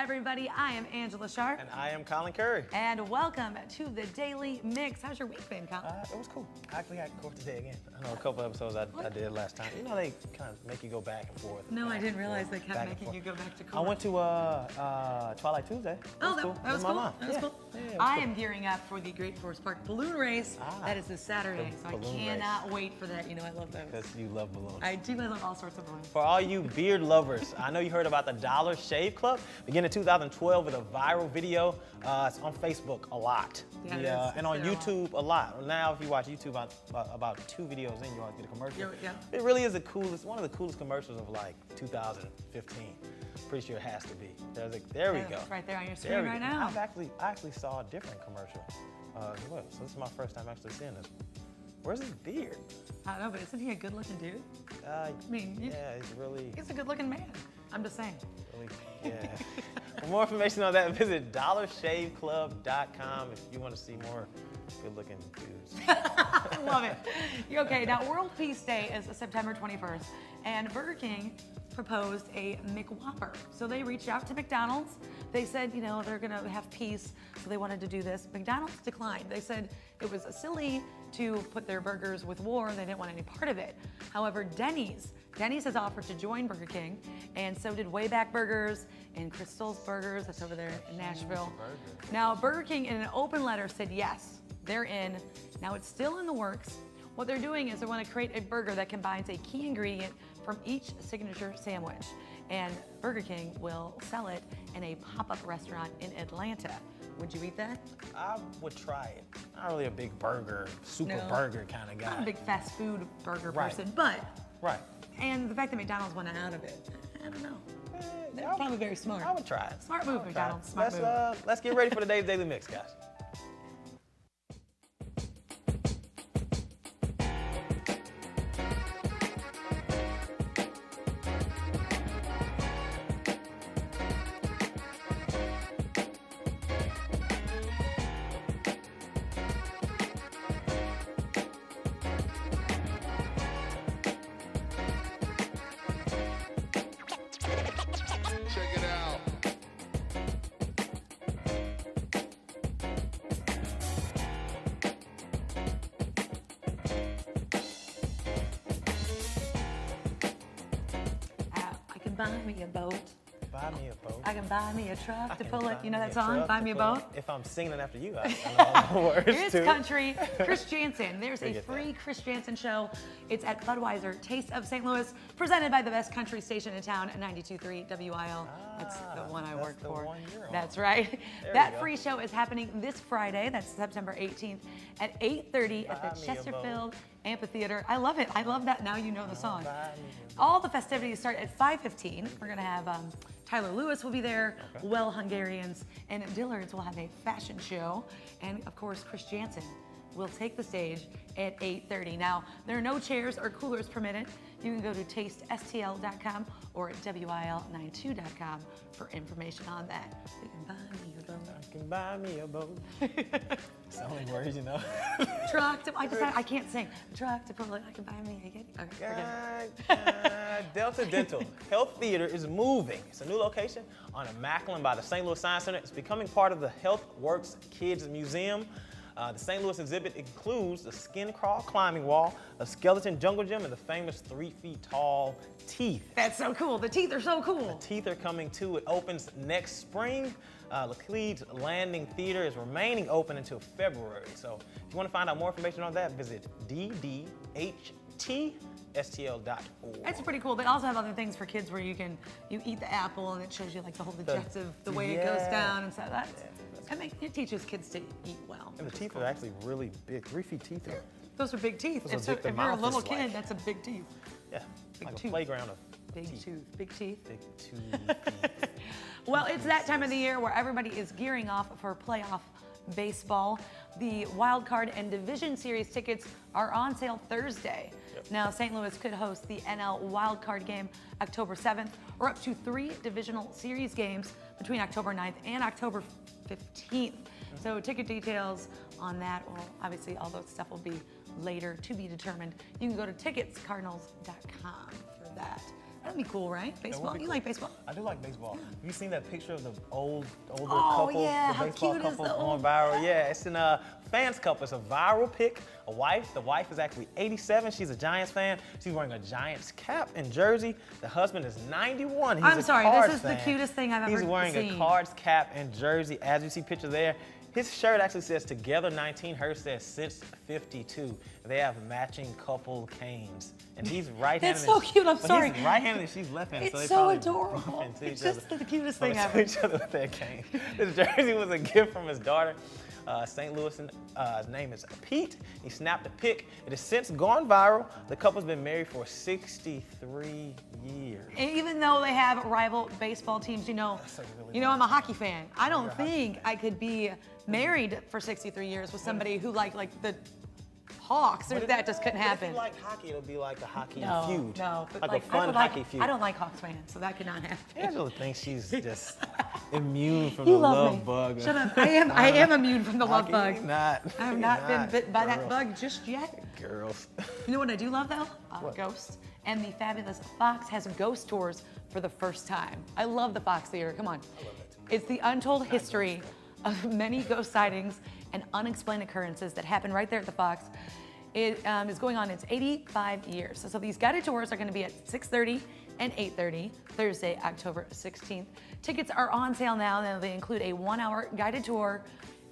everybody. I am Angela Sharp. And I am Colin Curry. And welcome to the Daily Mix. How's your week been, Colin? It was cool. I actually had to court today again. I know a couple episodes I did last time. You know, they kind of make you go back and forth. No, I didn't realize they kept making you go back to court. I went to Twilight Tuesday. That was cool. That was cool. Yeah, I am gearing up for the Great Forest Park Balloon Race. That is this Saturday, so I cannot wait for that. You know, I love those. Because you love balloons. I do. I love all sorts of balloons. For all you beard lovers, I know you heard about the Dollar Shave Club. Beginning in 2012 with a viral video. It's on Facebook a lot. Yeah, and on YouTube a lot. Now, if you watch YouTube, about 2 videos in, you always get a commercial. Yeah. It really is one of the coolest commercials of like 2015. Pretty sure it has to be. There we go. It's right there on your screen right now. I actually saw a different commercial. So this is my first time actually seeing this. Where's his beard? I don't know, but isn't he a good-looking dude? I mean, yeah, he's really. He's a good-looking man. I'm just saying. Really, yeah. For more information on that, visit dollarshaveclub.com if you want to see more good-looking dudes. I love it. You're okay. Now, World Peace Day is September 21st, and Burger King proposed a McWhopper. So they reached out to McDonald's. They said, you know, they're gonna have peace, so they wanted to do this. McDonald's declined. They said it was silly to put their burgers with war, and they didn't want any part of it. However, Denny's has offered to join Burger King, and so did Wayback Burgers and Crystal's Burgers, that's over there in Nashville. Now, Burger King in an open letter said yes, they're in. Now, it's still in the works. What they're doing is they want to create a burger that combines a key ingredient from each signature sandwich. And Burger King will sell it in a pop-up restaurant in Atlanta. Would you eat that? I would try it. Not really a big burger, burger kind of guy. Not a big fast food burger person, but. Right. And the fact that McDonald's went out of it, I don't know. They're probably very smart. I would try it. Smart move, McDonald's. Smart move. Let's get ready for today's Daily Mix, guys. Check it out. I can buy me a boat. Buy me a boat. I can buy me a truck to pull it. You know that song, Buy Me a Boat? If I'm singing it after you, I know all the words Here's too. country. Chris Jansen. There's a free Chris Jansen show. It's at Budweiser Taste of St. Louis, presented by the best country station in town, 92.3 WIL. That's the one I work for. That's right. That free show is happening this Friday. That's September 18th at 8:30 at the Chesterfield Amphitheater. I love it. I love that. Now you know the song. All the festivities start at 5:15. We're gonna have Tyler Lewis will be there, Well Hungarians, and Dillard's will have a fashion show. And of course, Chris Jansen will take the stage at 8:30. Now, there are no chairs or coolers permitted. You can go to tastestl.com or at wil92.com for information on that. You can buy me a boat. I can buy me a boat. It's the only words, you know. Truck to, I can't sing. Truck to pull it, I can buy me a gig. Okay, forget it. Delta Dental Health Theater is moving. It's a new location on Macklin by the St. Louis Science Center. It's becoming part of the Health Works Kids Museum. The St. Louis exhibit includes the skin crawl climbing wall, a skeleton jungle gym, and the famous 3 feet tall teeth. That's so cool. The teeth are so cool. The teeth are coming too. It opens next spring. Laclede's Landing Theater is remaining open until February. So if you want to find out more information on that, visit ddhtstl.org. That's pretty cool. They also have other things for kids where you eat the apple and it shows you like the whole objective, the way it goes down, and so it teaches kids to eat well. And the teeth are actually really big. 3 feet teeth. Those are big teeth. So if you're a little kid, that's a big teeth. Yeah, big like tooth. a playground of big teeth. tooth. Big teeth. Big tooth. Well, it's that time of the year where everybody is gearing off for playoff baseball. The wild card and division series tickets are on sale Thursday. Now, St. Louis could host the NL wild card game October 7th, or up to 3 divisional series games between October 9th and October 15th. So ticket details on that, well, obviously all those stuff will be later to be determined. You can go to ticketscardinals.com for that. That'd be cool, right? Baseball. be You cool. like baseball? I do like baseball. Have you seen that picture of the older Oh, couple, yeah. the How baseball cute is couple the going old viral? Yeah, it's in a fans couple. It's a viral pic. A wife. The wife is actually 87. She's a Giants fan. She's wearing a Giants cap and jersey. The husband is 91. He's I'm a sorry, Cards this is the fan. cutest thing I've ever He's wearing seen. a Cards cap and jersey. As you see picture there. His shirt actually says Together 19. Hers says Since 52. They have matching couple canes. And he's right-handed. It's so cute, I'm but sorry. He's right-handed and she's left-handed. It's they so probably adorable. bump into It's each other. just the cutest Bump thing into ever. each other with their cane. This jersey was a gift from his daughter. St. Louis, his name is Pete. He snapped a pic. It has since gone viral. The couple's been married for 63 years. And even though they have rival baseball teams, you know, I'm a hockey fan. I don't think I could be married for 63 years with somebody who like the Hawks. That just couldn't happen. If you like hockey, it'll be like a hockey No, feud. no, but like a fun hockey feud. I don't like Hawks fans, so that could not happen. Angela thinks she's just immune from You the love love me. bug. Shut up. I am immune from the love Hockey, bug. Not. I have not been bit by that bug just yet. Girls. You know what I do love though? Ghosts. And the fabulous Fox has ghost tours for the first time. I love the Fox Theater. Come on. I love that too. It's the untold history of many ghost sightings and unexplained occurrences that happen right there at the Fox. It is going on its 85 years. So these guided tours are going to be at 6:30 and 8:30, Thursday, October 16th. Tickets are on sale now. Now they include a 1-hour guided tour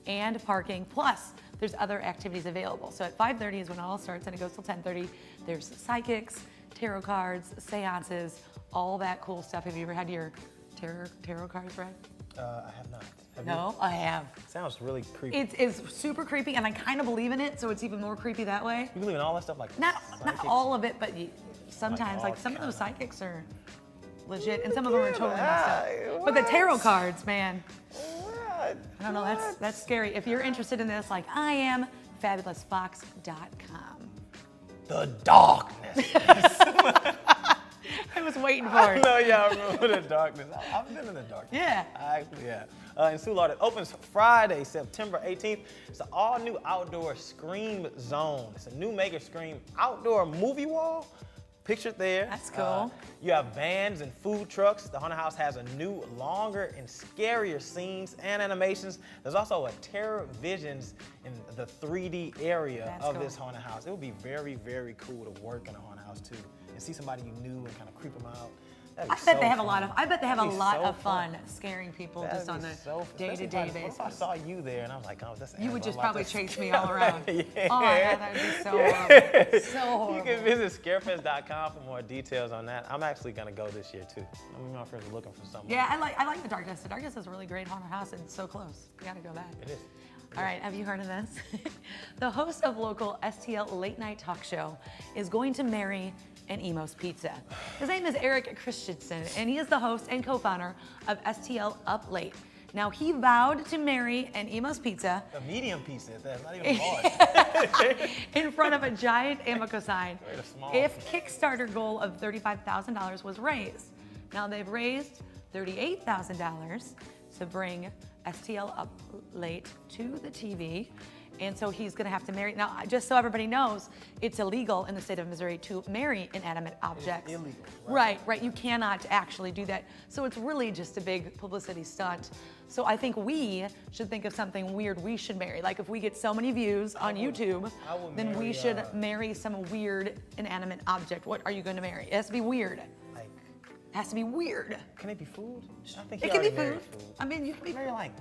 and parking. Plus, there's other activities available. So at 5:30 is when it all starts, and it goes till 10:30. There's psychics, tarot cards, seances, all that cool stuff. Have you ever had your tarot cards read? I have not. Have No, I have. you? Sounds really creepy. It is super creepy, and I kind of believe in it, so it's even more creepy that way. You believe in all that stuff like Not psychics? all of it, but sometimes, all like some of those kinda. psychics are legit, and some of them are totally messed up. What? But the tarot cards, man, What? I don't know. That's scary. If you're interested in this, like I am, fabulousfox.com. The darkness. I was waiting for I it. know y'all remember the darkness. I've been in the darkness. Yeah. I actually have. In Soulard, it opens Friday, September 18th. It's an all-new outdoor Scream Zone. It's a new Mega Scream outdoor movie wall. Pictured there. That's cool. You have bands and food trucks. The haunted house has a new, longer and scarier scenes and animations. There's also a Terror Visions in the 3D area That's of cool. this haunted house. It would be very, very cool to work in a haunted house too, and see somebody you knew and kind of creep them out. That'd I be bet so they have a fun. lot of. I bet they have a That'd be lot so of fun scaring people That'd just on be a so fun. day-to-day Especially basis. What if I saw you there and I was like, oh, that's You would Angela. just I'm probably about to chase me scare all her. around. Yeah. Oh my God, that would be so horrible. So horrible. You can visit scarefest.com for more details on that. I'm actually gonna go this year too. I mean, my friends are looking for something. Yeah, I like the Darkness. The Darkness is a really great haunted house, and it's so close. You gotta go back. It is. All right, have you heard of this? The host of local STL late night talk show is going to marry an Emo's Pizza. His name is Eric Christensen, and he is the host and co-founder of STL Up Late. Now, he vowed to marry an Emo's Pizza A medium pizza, that's not even large. in front of a giant Amico sign Very small. if Kickstarter goal of $35,000 was raised. Now, they've raised $38,000 to bring STL Up Late to the TV. And so he's gonna have to marry. Now, just so everybody knows, it's illegal in the state of Missouri to marry inanimate objects. illegal, Right. You cannot actually do that. So it's really just a big publicity stunt. So I think we should think of something weird we should marry. Like if we get so many views on YouTube, I would then we marry, should marry some weird inanimate object. What are you gonna marry? It has to be weird. Like, It has to be weird. can it be food? I think It he can be already married food. I mean, you can be. Maybe like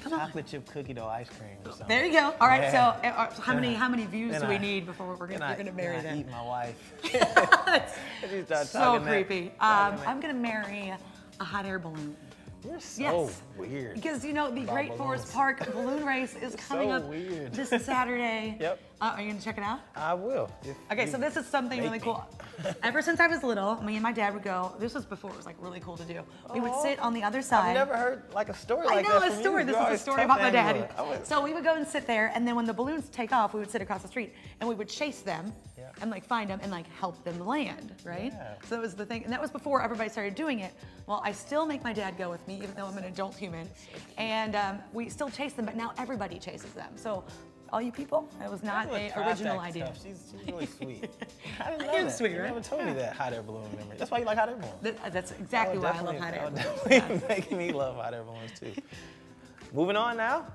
Come on. chocolate chip cookie dough ice cream or something. There you go. All right. Yeah. So how many views Then do we I- need before you're gonna marry then I them? eat my wife. She starts So talking that- creepy. talking that. I'm gonna marry a hot air balloon. You're so Yes. weird. Because the About Great Forest balloons. Park balloon race is coming so up weird. this Saturday. Yep. Are you gonna check it out? I will. Okay, so this is something really make cool. Ever since I was little, me and my dad would go. This was before it was like really cool to do. We would sit on the other side. I've never heard like a story I like know that a from story. you. This You is a always story tell about my Angela. daddy. I would- So we would go and sit there, and then when the balloons take off, we would sit across the street, and we would chase them, Yeah. and like find them and like help them land, right? Yeah. So that was the thing, and that was before everybody started doing it. Well, I still make my dad go with me, even though I'm an adult human, and we still chase them, but now everybody chases them. So all you people. It was not That's an what original trash idea. stuff. She's really sweet. I didn't know You're that. sweet, You right? never told me that hot air balloon memory. That's why you like hot air balloons. That's exactly why I love hot air balloons. Definitely making me love hot air balloons too. Moving on now.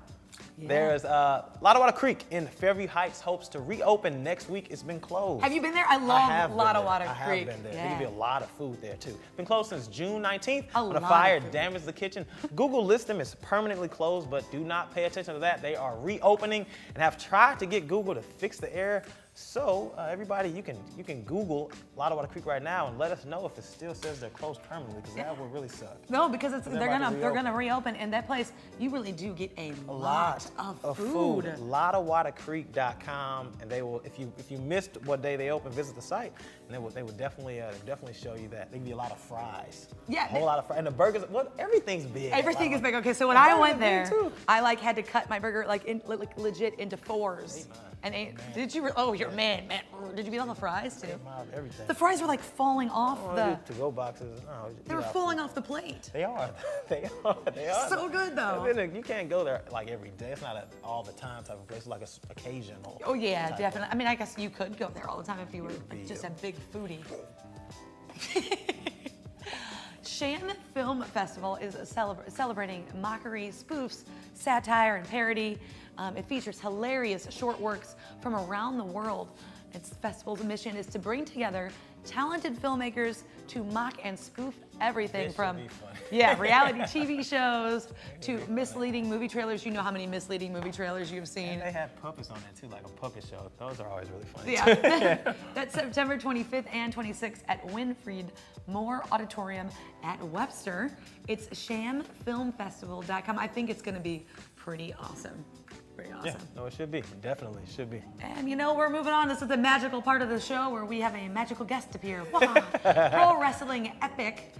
Yeah. There's Lottawatta Creek in Fairview Heights hopes to reopen next week. It's been closed. Have you been there? I love Lottawatta Creek. I have been there. Yeah. There can be a lot of food there too. Been closed since June 19th A when a lot fire of food. damaged the kitchen. Google lists them as permanently closed, but do not pay attention to that. They are reopening and have tried to get Google to fix the error. So everybody, you can Google Lottawatta Creek right now and let us know if it still says they're closed permanently, because that would really suck. No, because they're about to gonna reopen, and that place you really do get a lot of food. Lottawattacreek.com, and they will, if you missed what day they open, visit the site, and they would definitely show you that. They give you a lot of fries. Yeah, a whole lot of fries, and the burgers. Everything's big. Everything is big. Okay, so when The I burgers went are there, big, too. I had to cut my burger legit into fours. Did you? Oh, you're man. Did you eat all the fries too? Everything. The fries were like falling off the. To-go boxes. No, They were falling off the plate. They are. They are. They are. So good though. And then you can't go there like every day. It's not an all the time type of place. It's like an occasional. Oh yeah, type definitely. I mean, I guess you could go there all the time if you were just a big foodie. Shan Film Festival is celebrating mockery, spoofs, satire, and parody. It features hilarious short works from around the world. Its festival's mission is to bring together talented filmmakers to mock and spoof everything This from should be fun. reality TV shows to misleading movie trailers. You know how many misleading movie trailers you've seen. And they have puppets on it too, like a puppet show. Those are always really funny. Yeah. That's September 25th and 26th at Winfried Moore Auditorium at Webster. It's shamfilmfestival.com. I think it's going to be pretty awesome. Pretty awesome. Yeah, no, it should be. Definitely should be. And you know, we're moving on. This is the magical part of the show where we have a magical guest appear. Wow. Pro wrestling epic.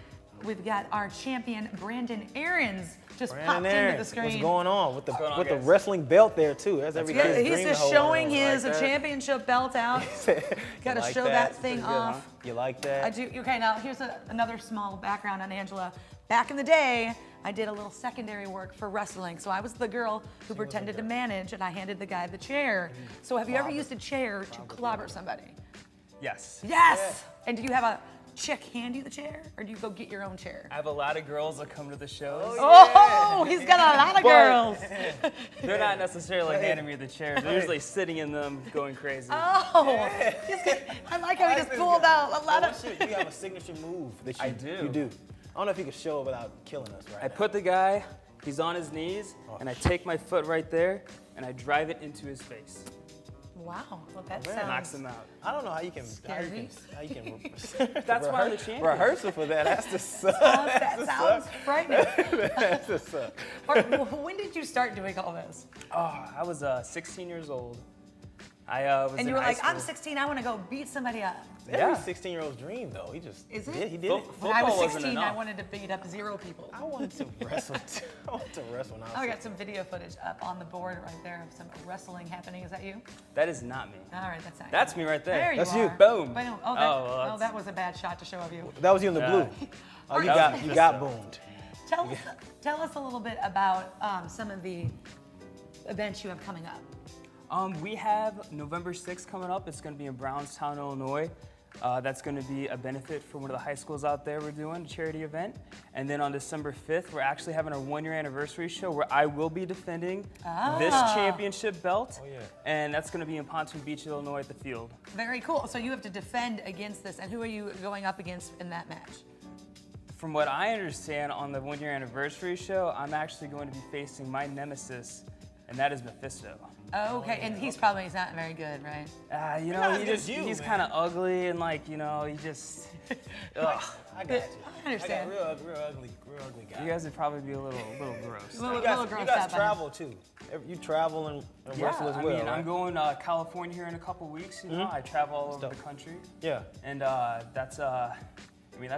We've got our champion, Brandon Aarons, just popped into the screen. What's going on with the guys? wrestling belt there too? That's every kid's He's dream to just hold showing one. his Like that. championship belt out. Got to like show that? that thing Pretty good, off. huh? You like that? I do. Okay, now here's another small background on Angela. Back in the day, I did a little secondary work for wrestling. So I was the girl who pretended to manage, and I handed the guy the chair. So have you ever used a chair to clobber somebody? Yes. Yes! And do you have a chick hand you the chair, or do you go get your own chair? I have a lot of girls that come to the shows. Oh, he's got a lot of girls. They're not necessarily handing me the chairs. They're usually sitting in them, going crazy. Oh, I like how he just pulled out a lot of. You have a signature move that you I do. You do. I don't know if you can show it without killing us right I put the guy, he's on his knees, and I take my foot right there, and I drive it into his face. Wow, well that Knocks sounds. him out. I don't know how you can. Scary. That's why I'm the champion. Rehearsal for that. That's the suck. That sounds frightening. That's the suck. When did you start doing all this? Oh, I was 16 years old. I was And in you were high like, I'm school. 16, I want to go beat somebody up. Every 16-year-old's dream, though. He just Is it? He did Fo- it. When I was Football wasn't 16, I enough. wanted to beat up 0 people. I wanted to wrestle. Too. I wanted to wrestle when I was. Oh, we got some video footage up on the board right there of some wrestling happening. Is that you? That is not me. All right, that's not That's you. me right there. There you That's are. you. Boom. Boom. Oh, Oh, that, well, that's- that was a bad shot to show of you. That was you in the Yeah. blue. Oh, you That got was you got just boomed. Tell us a little bit about some of the events you have coming up. We have November 6th coming up. It's going to be in Brownstown, Illinois. That's going to be a benefit for one of the high schools out there. We're doing a charity event. And then on December 5th, we're actually having our 1-year anniversary show where I will be defending this championship belt. Oh, yeah. And that's going to be in Pontoon Beach, Illinois at the field. Very cool. So you have to defend against this, and who are you going up against in that match? From what I understand on the 1-year anniversary show, I'm actually going to be facing my nemesis, and that is Mephisto. Okay, and he's probably not very good, right? You Not know, as good as you, he's man. kind of ugly and like, you know, he just, ugh. I got you. I understand. I got real ugly guy. You guys would probably be a little gross. Little You guys grossed out by him. travel too. You travel and wrestle as well. I mean, right? I'm going to California here in a couple weeks. You know, I travel all over the country, Yeah. and that's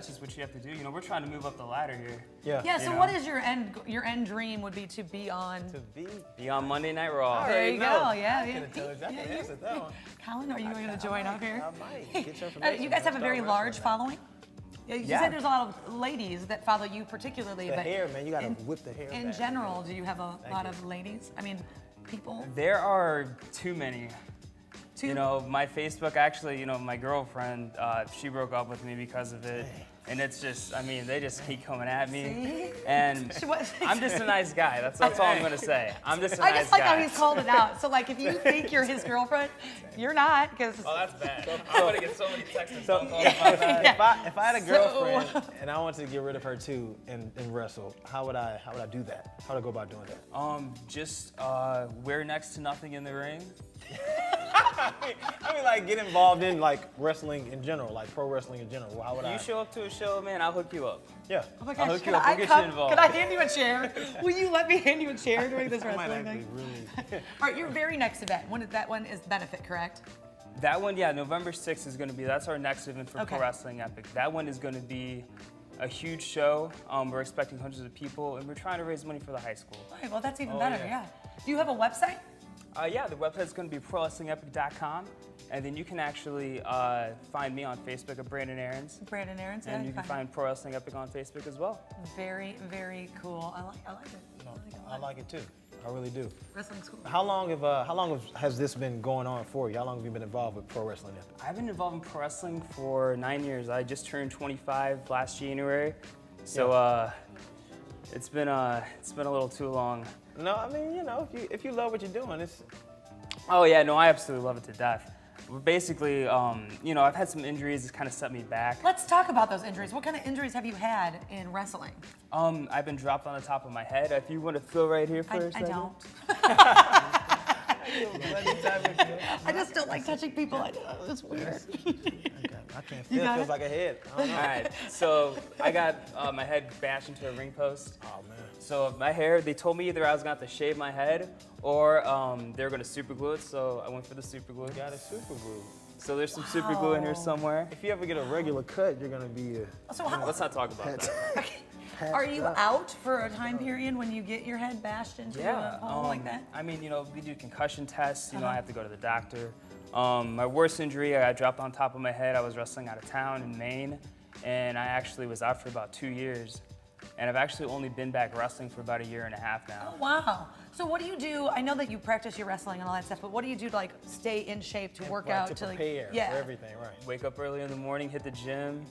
just what you have to do. You know, we're trying to move up the ladder here. Yeah. Yeah, You so know? what is your end dream would be to be on? To be. Be on Monday Night Raw. There you go, yeah. I could have answered that one. Colin, are you going to join up here? I might. Get your information. You guys have a Start very wrestling large now. following? Yeah, you Yeah. said there's a lot of ladies that follow you particularly, The but hair, man. You gotta whip the hair in back. general, do you have a lot you. of ladies? I mean, people? There are too many. Too- You know, my Facebook, actually, you know, my girlfriend, she broke up with me because of it. And it's just, I mean, they just keep coming at me. See? And I'm just a nice guy. That's all I'm gonna say. I'm just a I nice just like guy. how he's called it out. So like, if you think you're his girlfriend, you're not, because Oh, that's bad. I'm gonna get so many texts and So phone calls about that. if I had a girlfriend and I wanted to get rid of her too and wrestle, how would I do that? How would I go about doing that? Just wear next to nothing in the ring. I mean, like get involved in like wrestling in general, like pro wrestling in general. How would I? You show up to a show, man, I'll hook you up. Yeah. oh my I'll gosh, hook can you up. I We'll get come? you involved. Can I hand you a chair? Will you let me hand you a chair during this I might wrestling actually thing? really. All right, your very next event. That one is benefit, correct? That one, yeah, November 6th is gonna be, that's our next event for Okay. Pro Wrestling Epic. That one is gonna be a huge show. We're expecting hundreds of people, and we're trying to raise money for the high school. All right, well, that's even Oh, better, yeah. yeah. Do you have a website? Yeah, the website's going to be prowrestlingepic.com, and then you can actually find me on Facebook at Brandon Aarons, Brandon Aarons, yeah, and you can find Pro Wrestling Epic on Facebook as well. Very, very cool. I like it. No, I like it too. I really do. Wrestling school. How long has this been going on for you? How long have you been involved with pro wrestling? I've been involved in pro wrestling for 9 years. I just turned 25 last January, so it's been a little too long. No, I mean, you know, if you love what you're doing, it's Oh yeah, no, I absolutely love it to death. Basically, you know, I've had some injuries that's kind of set me back. Let's talk about those injuries. What kind of injuries have you had in wrestling? I've been dropped on the top of my head. If you want to feel right here for a I second. don't. I just don't like touching people. It's weird. I can't You feel. It got feels it? like a head. I don't know. All right, so I got my head bashed into a ring post. Oh man. So my hair, they told me either I was going to have to shave my head or they were going to super glue it, so I went for the super glue. Got it super glue. So there's some super glue in here somewhere. If you ever get a regular cut, you're gonna be. So how, Let's not talk about that. are you out for a time period when you get your head bashed into a hole like that? I mean, you know, we do concussion tests. You know, I have to go to the doctor. My worst injury, I got dropped on top of my head. I was wrestling out of town in Maine, and I actually was out for about 2 years. And I've actually only been back wrestling for about 1.5 years now. Oh, wow. So what do you do? I know that you practice your wrestling and all that stuff, but what do you do to like stay in shape, to work out, to like prepare yeah. for everything, right? Wake up early in the morning, hit the gym.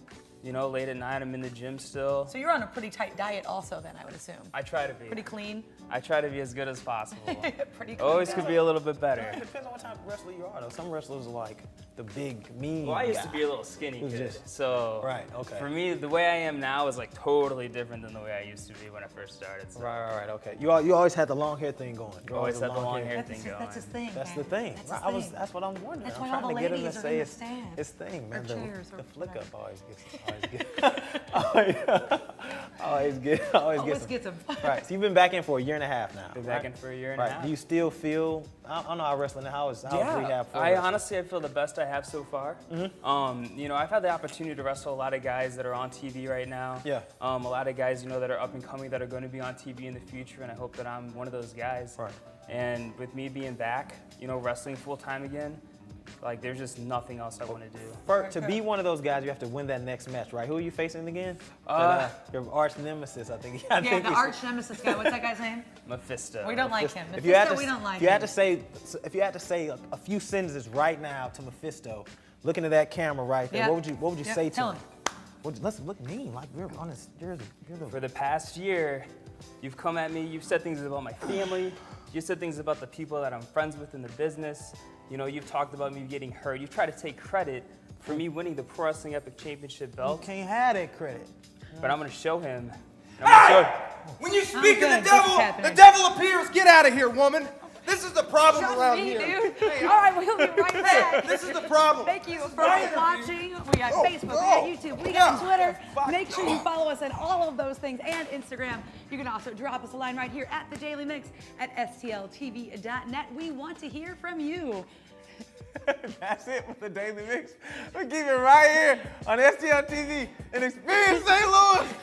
You know, late at night, I'm in the gym still. So you're on a pretty tight diet also then, I would assume. I try to be. Pretty clean. I try to be as good as possible. Pretty clean. Always could be a little bit better. It depends on what type of wrestler you are, though. Some wrestlers are like the big, mean. Well, I used guy. to be a little skinny Who's kid, just- so Right, okay. for me, the way I am now is like totally different than the way I used to be when I first started. So Right, okay. You always had the long hair thing going. You always had the long hair That's thing his, going. that's his thing. That's man. the thing. That's Right, his thing. That's what I'm wondering. That's I'm why all trying the to get him to ladies are say in the his stands. thing, man. Or chairs or the flick whatever. up always Gets him. Right. So you've been back in for 1.5 years now. Been right? back in for 1.5 years. Right. Do you still feel? I don't know how wrestling. How is rehab for I wrestling? honestly, I feel the best I have so far. You know, I've had the opportunity to wrestle a lot of guys that are on TV right now. Yeah. A lot of guys, you know, that are up and coming that are going to be on TV in the future, and I hope that I'm one of those guys. Right. And with me being back, you know, wrestling full time again, like there's just nothing else I want to do. To be one of those guys, you have to win that next match, right? Who are you facing again? Your arch nemesis, I think. I Yeah, think the he's- arch nemesis guy. What's that guy's name? Mephisto. We don't like him. If you had Mephisto, to, we don't like if you had him. to say a few sentences right now to Mephisto, looking at that camera right there, Yeah. what would you Yeah, say to tell him? Let's look mean, like you're honest. You're the For the past year, you've come at me, you've said things about my family, you've said things about the people that I'm friends with in the business. You know, you've talked about me getting hurt. You've tried to take credit for me winning the Pro Wrestling Epic Championship You belt, can't have that credit. but I'm going to show him. I'm gonna show him. When you speak of good. the This is devil, happening. the devil appears. Get out of here, woman. This is the problem Just around me, here. dude. All right, we'll be right back. This is the problem. Thank you for My interview. watching. We got Oh, Facebook, we got oh, YouTube, we got yeah. Twitter. Make sure you follow us on all of those things and Instagram. You can also drop us a line right here at The Daily Mix at stltv.net. We want to hear from you. That's it for the Daily Mix. We keep it right here on STL TV and Experience St. Louis.